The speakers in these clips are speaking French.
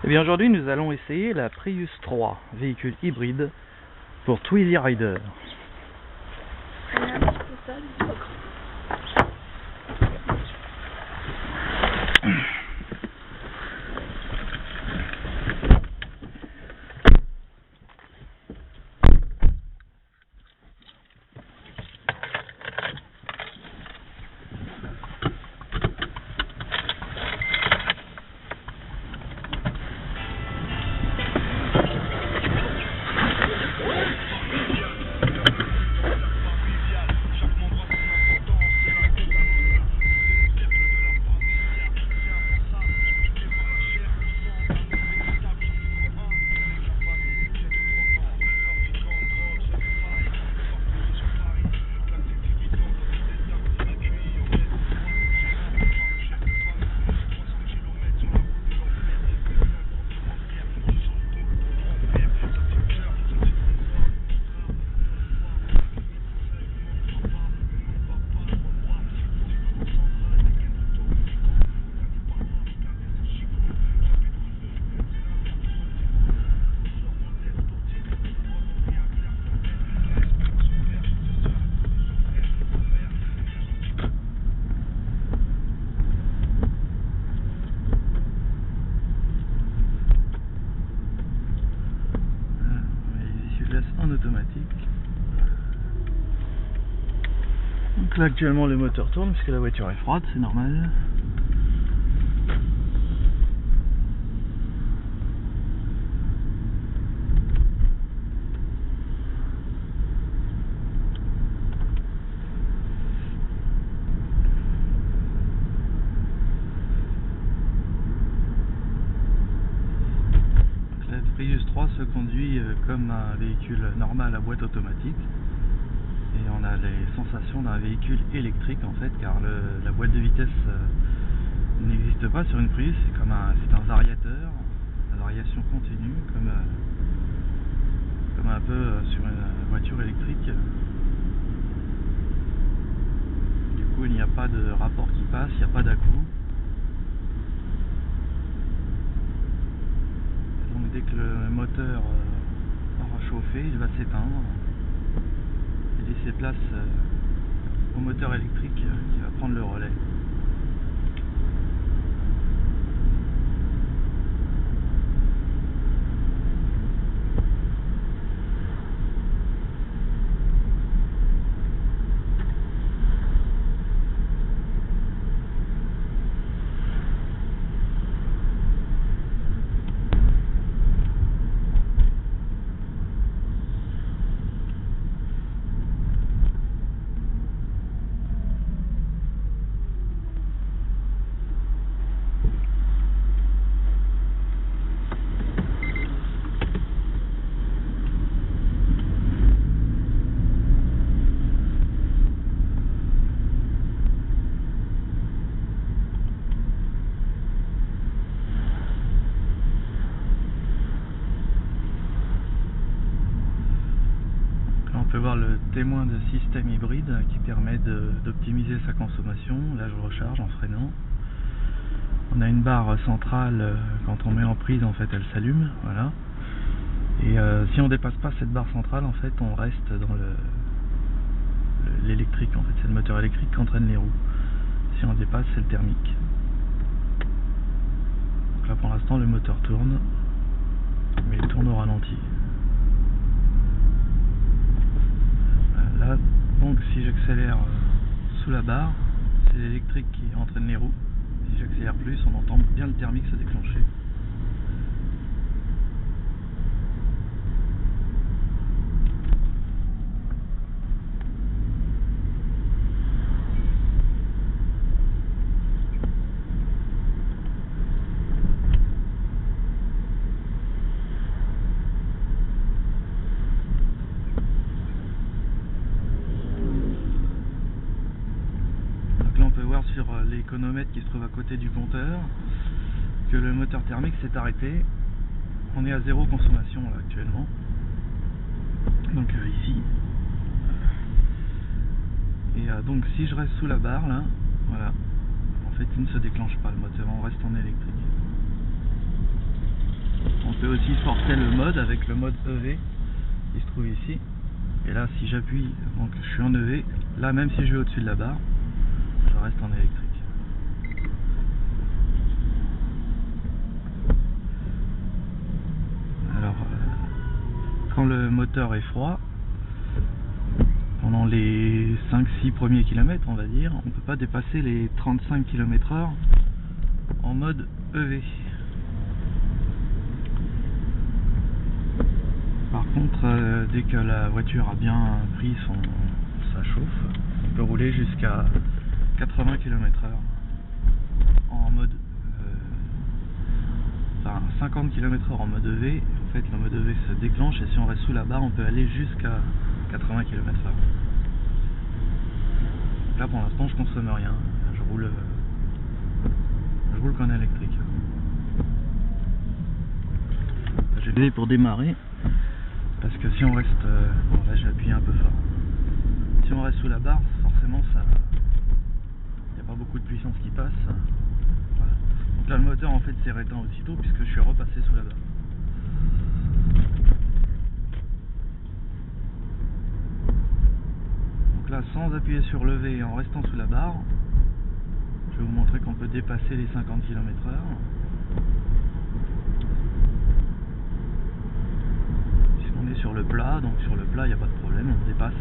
Eh bien aujourd'hui nous allons essayer la Prius 3, véhicule hybride pour Twizy Rider. En automatique. Donc là actuellement le moteur tourne puisque la voiture est froide, c'est normal. Donc la Prius 3 se conduit comme un véhicule normal à boîte automatique. Et on a les sensations d'un véhicule électrique en fait, car la boîte de vitesse n'existe pas sur une Prius, c'est un variateur, la variation continue, comme un peu sur une voiture électrique. Du coup il n'y a pas de rapport qui passe, il n'y a pas d'à-coup. Donc dès que le moteur aura chauffé, il va s'éteindre. Laisser place au moteur électrique qui va prendre le relais. On peut voir le témoin de système hybride qui permet d'optimiser sa consommation, l'âge de recharge en freinant. On a une barre centrale, quand on met en prise en fait elle s'allume, voilà. Et si on dépasse pas cette barre centrale en fait on reste dans l'électrique en fait, c'est le moteur électrique qui entraîne les roues. Si on dépasse c'est le thermique. Donc là pour l'instant le moteur tourne, mais il tourne au ralenti. Là, donc si j'accélère sous la barre, c'est l'électrique qui entraîne les roues. Si j'accélère plus, on entend bien le thermique se déclencher. Sur l'économètre qui se trouve à côté du compteur que le moteur thermique s'est arrêté. On est à 0 consommation là actuellement, donc ici, et donc si je reste sous la barre là, voilà, en fait il ne se déclenche pas le moteur, on reste en électrique. peux aussi forcer le mode avec le mode EV qui se trouve ici. Et là, si j'appuie, donc je suis en EV, là même si je vais au-dessus de la barre, je reste en électrique. Alors, quand le moteur est froid, pendant les 5-6 premiers kilomètres, on va dire, on ne peut pas dépasser les 35 km/h en mode EV. Par contre, dès que la voiture a bien pris sa chauffe, on peut rouler jusqu'à 80 km/h en mode 50 km/h en mode EV. En fait, le mode EV se déclenche et si on reste sous la barre, on peut aller jusqu'à 80 km/h. Là, pour l'instant, je consomme rien. Je roule qu'en électrique. J'ai levé pour démarrer. Parce que si on reste, bon là j'ai appuyé un peu fort, si on reste sous la barre, forcément il n'y a pas beaucoup de puissance qui passe. Voilà. Donc là le moteur en fait s'est éteint aussitôt puisque je suis repassé sous la barre. Donc là sans appuyer sur le V et en restant sous la barre, je vais vous montrer qu'on peut dépasser les 50 km/h. Sur le plat, donc sur le plat il n'y a pas de problème, on dépasse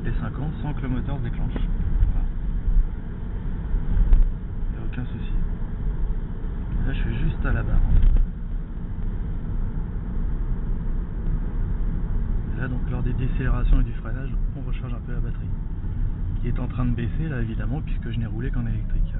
les 50 sans que le moteur se déclenche. Voilà. Il n'y a aucun souci. Là je suis juste à la barre. Et là donc lors des décélérations et du freinage, on recharge un peu la batterie. Qui est en train de baisser là évidemment puisque je n'ai roulé qu'en électrique.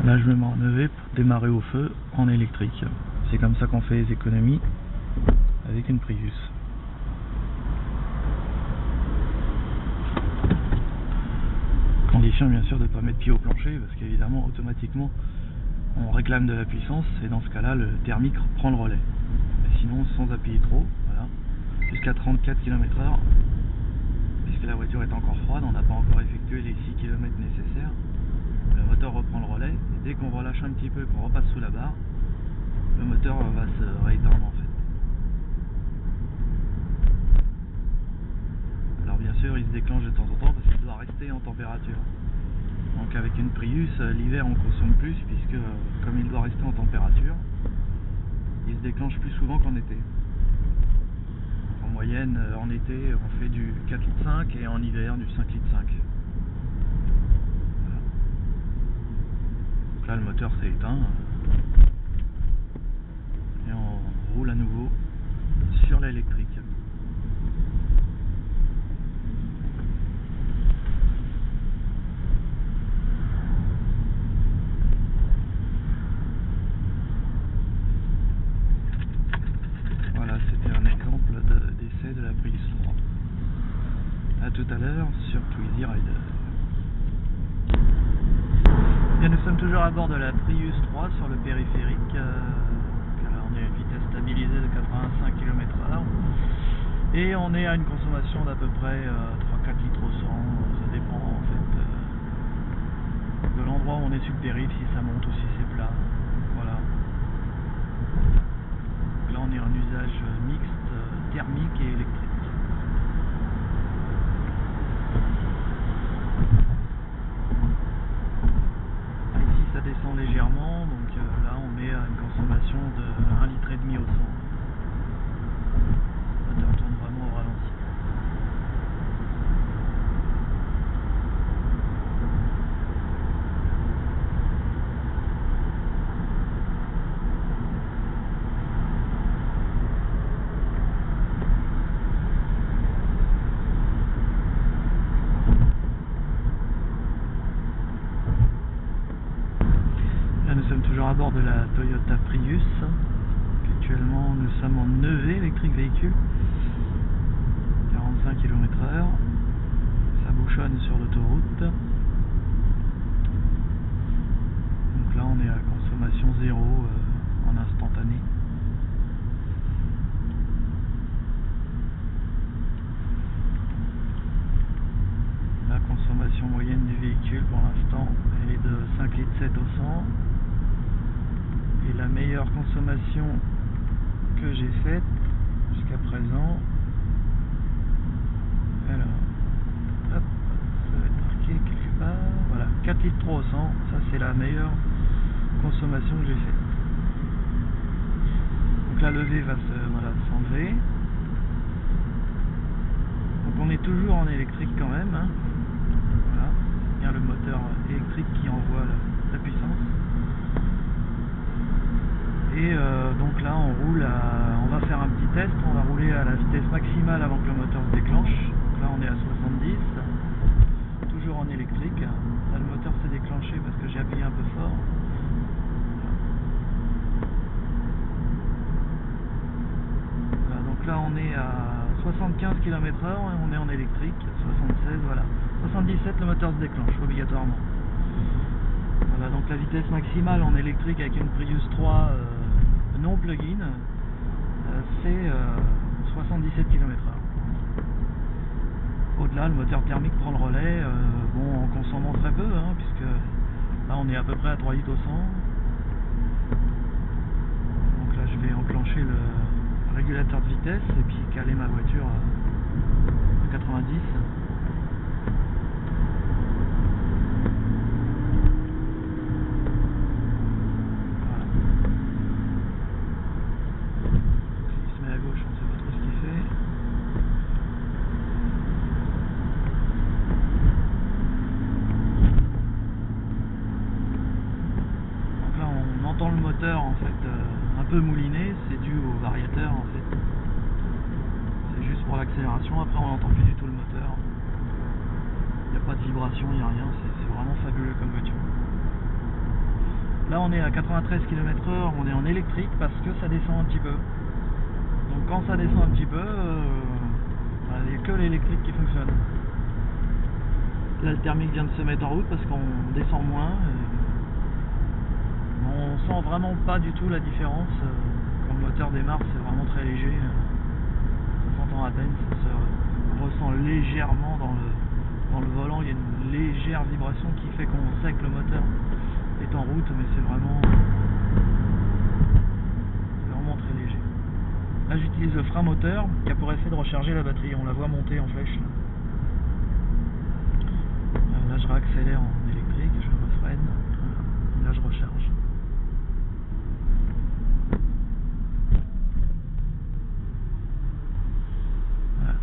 Là je me mets en EV pour démarrer au feu en électrique. C'est comme ça qu'on fait les économies avec une Prius. Condition bien sûr de ne pas mettre pied au plancher parce qu'évidemment automatiquement on réclame de la puissance et dans ce cas là le thermique prend le relais. Mais sinon sans appuyer trop, voilà, jusqu'à 34 km/h puisque la voiture est encore froide, on n'a pas encore effectué les 6 km nécessaires. Le moteur reprend le relais et dès qu'on relâche un petit peu et qu'on repasse sous la barre, le moteur va se rééteindre en fait. Alors bien sûr il se déclenche de temps en temps parce qu'il doit rester en température. Donc avec une Prius, l'hiver on consomme plus puisque comme il doit rester en température, il se déclenche plus souvent qu'en été. En moyenne en été on fait du 4,5 litres et en hiver du 5,5 litres. Là le moteur s'est éteint et on roule à nouveau sur l'électrique. Voilà, c'était un exemple d'essai de la Prius 3. A tout à l'heure sur Twizy Rider. Bien, nous sommes toujours à bord de la Prius 3 sur le périphérique. Là, on est à une vitesse stabilisée de 85 km/h et on est à une consommation d'à peu près 3-4 litres au 100. Ça dépend en fait de l'endroit où on est sur le périph', si ça monte ou si c'est plat. Voilà. Là, on est en usage mixte thermique et électrique. Ça descend légèrement, donc là on est à une consommation de 1,5 litre au 100. Le moteur tourne vraiment au ralenti. Nous sommes toujours à bord de la Toyota Prius. Actuellement nous sommes en EV, électrique véhicule, 45 km/h. Ça bouchonne sur l'autoroute. Donc là on est à consommation zéro en instantané. La consommation moyenne du véhicule pour l'instant, elle est de 5,7 litres au 100. Et la meilleure consommation que j'ai faite jusqu'à présent, alors, hop, ça va être marqué quelque part, voilà, 4,3 litres au 100, ça c'est la meilleure consommation que j'ai faite. Donc la levée va s'enlever. Donc on est toujours en électrique quand même, hein. Voilà, c'est bien le moteur électrique qui envoie la puissance. Et donc là on roule on va faire un petit test, on va rouler à la vitesse maximale avant que le moteur se déclenche. Donc là on est à 70, toujours en électrique. Là le moteur s'est déclenché parce que j'ai appuyé un peu fort. Voilà, donc là on est à 75 km/h et on est en électrique, 76, voilà. 77 le moteur se déclenche obligatoirement. Voilà, donc la vitesse maximale en électrique avec une Prius 3 non plug-in, c'est 77 km/h. Au-delà, le moteur thermique prend le relais, bon, en consommant très peu, hein, puisque là on est à peu près à 3 litres au 100. Donc là je vais enclencher le régulateur de vitesse et puis caler ma voiture à 90. Le moteur en fait un peu mouliné, c'est dû au variateur en fait. C'est juste pour l'accélération, après on n'entend plus du tout le moteur. Il n'y a pas de vibration, il n'y a rien, c'est vraiment fabuleux comme voiture. Là on est à 93 km/h, on est en électrique parce que ça descend un petit peu. Donc quand ça descend un petit peu, il n'y a que l'électrique qui fonctionne. Là le thermique vient de se mettre en route parce qu'on descend moins. On sent vraiment pas du tout la différence. Quand le moteur démarre, c'est vraiment très léger. Ça s'entend à peine, ça se ressent légèrement dans le volant. Il y a une légère vibration qui fait qu'on sait que le moteur est en route, mais c'est vraiment très léger. Là j'utilise le frein moteur qui a pour effet de recharger la batterie. On la voit monter en flèche. Là je réaccélère en électrique, je refreine. Là je recharge.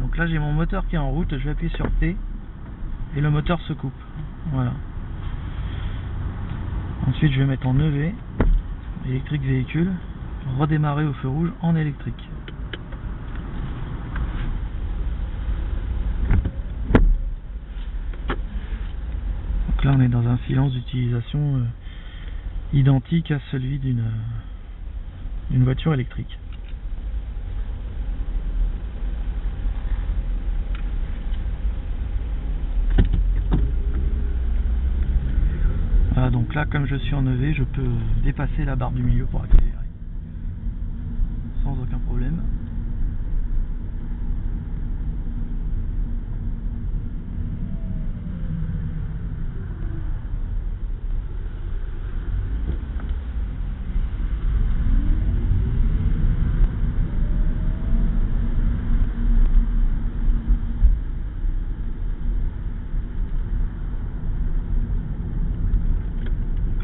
Donc là j'ai mon moteur qui est en route, je vais appuyer sur T et le moteur se coupe. Voilà. Ensuite je vais mettre en EV, électrique véhicule, redémarrer au feu rouge en électrique. Donc là on est dans un silence d'utilisation identique à celui d'une voiture électrique. Voilà, donc là comme je suis en EV, je peux dépasser la barre du milieu pour accélérer sans aucun problème.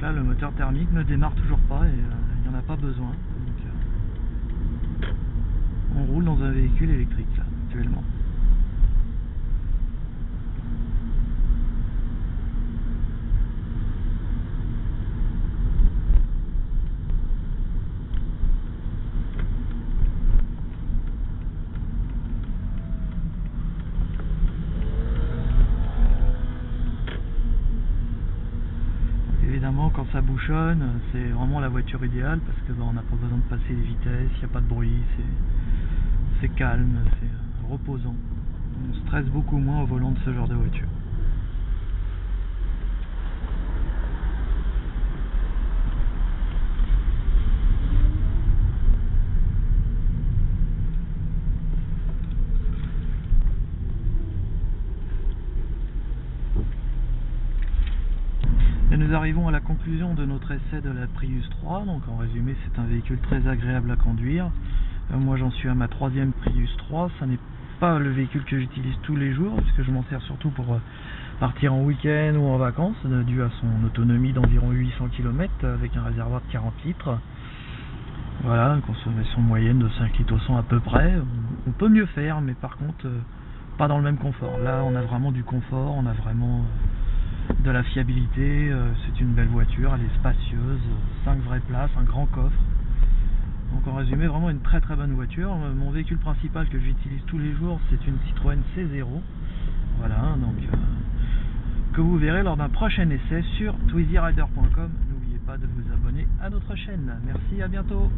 Là le moteur thermique ne démarre toujours pas et il n'y en a pas besoin. Donc, on roule dans un véhicule électrique là, actuellement. Évidemment quand ça bouchonne, c'est vraiment la voiture idéale parce que on n'a pas besoin de passer les vitesses, il n'y a pas de bruit, c'est calme, c'est reposant. On stresse beaucoup moins au volant de ce genre de voiture. Et nous arrivons à la conclusion de notre essai de la Prius 3. Donc en résumé, c'est un véhicule très agréable à conduire. Moi j'en suis à ma 3e Prius 3. Ça n'est pas le véhicule que j'utilise tous les jours, puisque je m'en sers surtout pour partir en week-end ou en vacances, dû à son autonomie d'environ 800 km avec un réservoir de 40 litres. Voilà, une consommation moyenne de 5 litres au 100 à peu près. On peut mieux faire, mais par contre pas dans le même confort. Là on a vraiment du confort, on a vraiment de la fiabilité. C'est une belle voiture, elle est spacieuse, 5 vraies places, un grand coffre. Donc en résumé, vraiment une très très bonne voiture. Mon véhicule principal que j'utilise tous les jours, c'est une Citroën C0. Voilà, donc que vous verrez lors d'un prochain essai sur twizyrider.com. N'oubliez pas de vous abonner à notre chaîne. Merci, à bientôt.